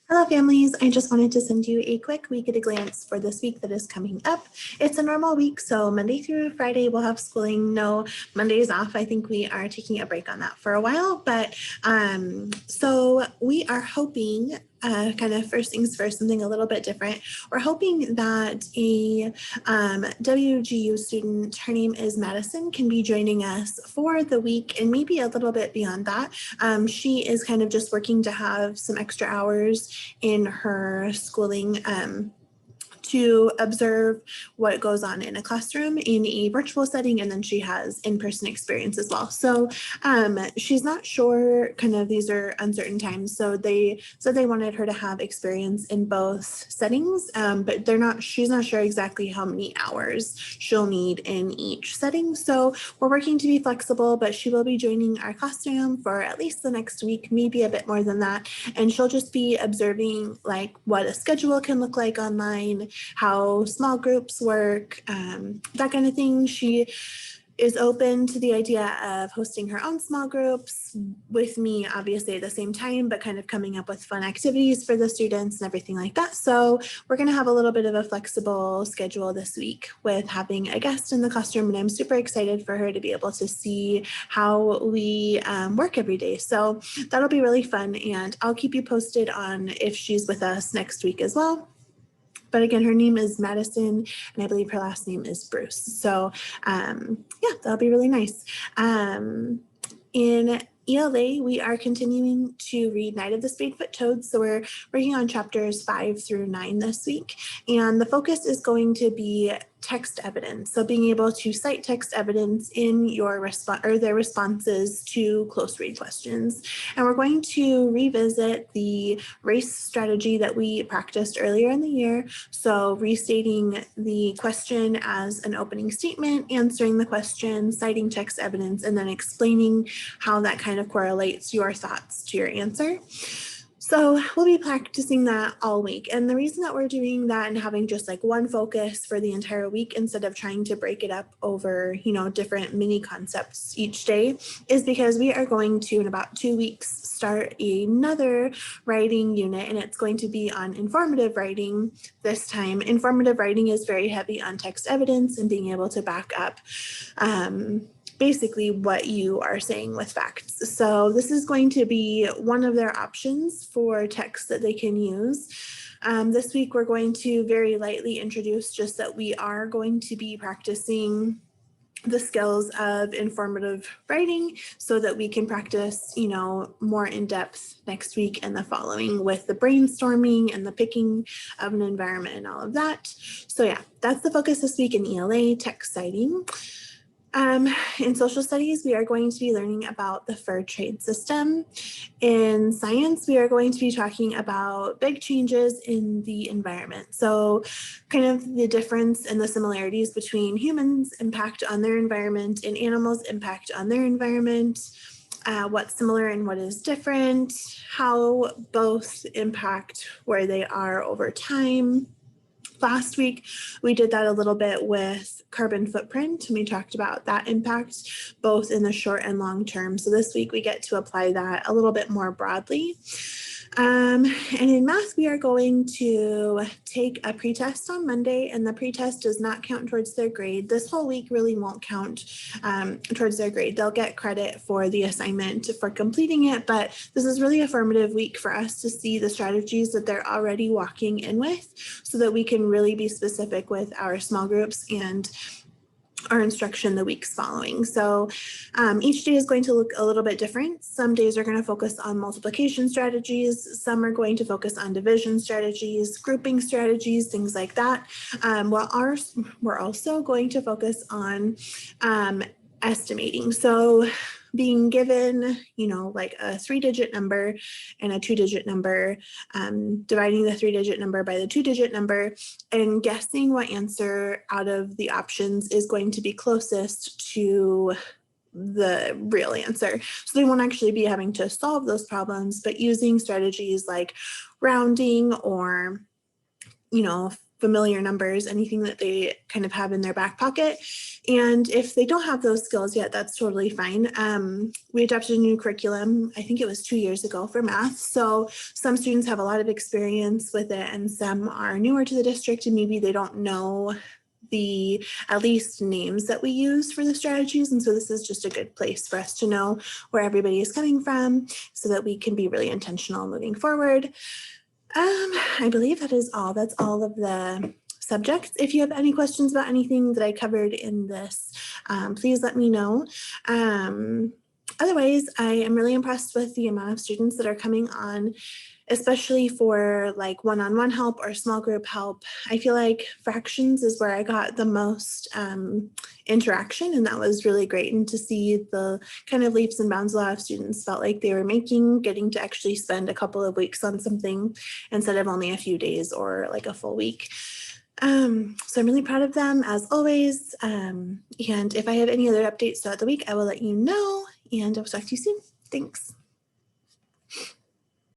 Hello families, I just wanted to send you a quick week at a glance for this week that is coming up. It's a normal week, so Monday through Friday we'll have schooling, no Mondays off. I think we are taking a break on that for a while, but so we are hoping kind of first things first, something a little bit different. We're hoping that a WGU student, her name is Madison, can be joining us for the week and maybe a little bit beyond that. She is kind of just working to have some extra hours in her schooling to observe what goes on in a classroom in a virtual setting, and then she has in-person experience as well. So she's not sure, kind of these are uncertain times, so they said they wanted her to have experience in both settings, but she's not sure exactly how many hours she'll need in each setting. So we're working to be flexible, but she will be joining our classroom for at least the next week, maybe a bit more than that, and she'll just be observing like what a schedule can look like online, how small groups work, that kind of thing. She is open to the idea of hosting her own small groups with me, obviously at the same time, but kind of coming up with fun activities for the students and everything like that. So we're going to have a little bit of a flexible schedule this week with having a guest in the classroom, and I'm super excited for her to be able to see how we work every day. So that'll be really fun, and I'll keep you posted on if she's with us next week as well. But again, her name is Madison, and I believe her last name is Bruce. So yeah, that'll be really nice. In ELA, we are continuing to read Night of the Spadefoot Toads. So we're working on chapters 5 through 9 this week. And the focus is going to be text evidence. So being able to cite text evidence in your response or their responses to close read questions. And we're going to revisit the race strategy that we practiced earlier in the year. So restating the question as an opening statement, answering the question, citing text evidence, and then explaining how that kind of correlates your thoughts to your answer. So we'll be practicing that all week. And the reason that we're doing that and having just like one focus for the entire week instead of trying to break it up over, different mini concepts each day is because we are going to, in about 2 weeks, start another writing unit, and it's going to be on informative writing this time. Informative writing is very heavy on text evidence and being able to back up basically what you are saying with facts. So this is going to be one of their options for text that they can use. This week, we're going to very lightly introduce just that we are going to be practicing the skills of informative writing so that we can practice, more in depth next week and the following with the brainstorming and the picking of an environment and all of that. So yeah, that's the focus this week in ELA, text citing. In social studies, we are going to be learning about the fur trade system. In science, we are going to be talking about big changes in the environment. So kind of the difference and the similarities between humans' impact on their environment and animals' impact on their environment, what's similar and what is different, how both impact where they are over time. Last week, we did that a little bit with carbon footprint, and we talked about that impact both in the short and long term. So this week, we get to apply that a little bit more broadly. And in math, we are going to take a pretest on Monday, and the pretest does not count towards their grade. This whole week really won't count towards their grade. They'll get credit for the assignment for completing it, but this is really a formative week for us to see the strategies that they're already walking in with so that we can really be specific with our small groups and our instruction the weeks following. So each day is going to look a little bit different. Some days are going to focus on multiplication strategies. Some are going to focus on division strategies, grouping strategies, things like that. While ours, we're also going to focus on estimating. So being given, like a 3-digit number and a 2-digit number, dividing the 3-digit number by the 2-digit number and guessing what answer out of the options is going to be closest to the real answer. So they won't actually be having to solve those problems, but using strategies like rounding or familiar numbers, anything that they kind of have in their back pocket. And if they don't have those skills yet, that's totally fine. We adopted a new curriculum, I think it was 2 years ago, for math. So some students have a lot of experience with it and some are newer to the district and maybe they don't know the at least names that we use for the strategies. And so this is just a good place for us to know where everybody is coming from so that we can be really intentional moving forward. I believe that is all. That's all of the subjects. If you have any questions about anything that I covered in this, please let me know. Otherwise, I am really impressed with the amount of students that are coming on, especially for like one-on-one help or small group help. I feel like fractions is where I got the most interaction, and that was really great. And to see the kind of leaps and bounds a lot of students felt like they were making, getting to actually spend a couple of weeks on something instead of only a few days or like a full week. So I'm really proud of them as always. And if I have any other updates throughout the week, I will let you know, and I'll talk to you soon. Thanks.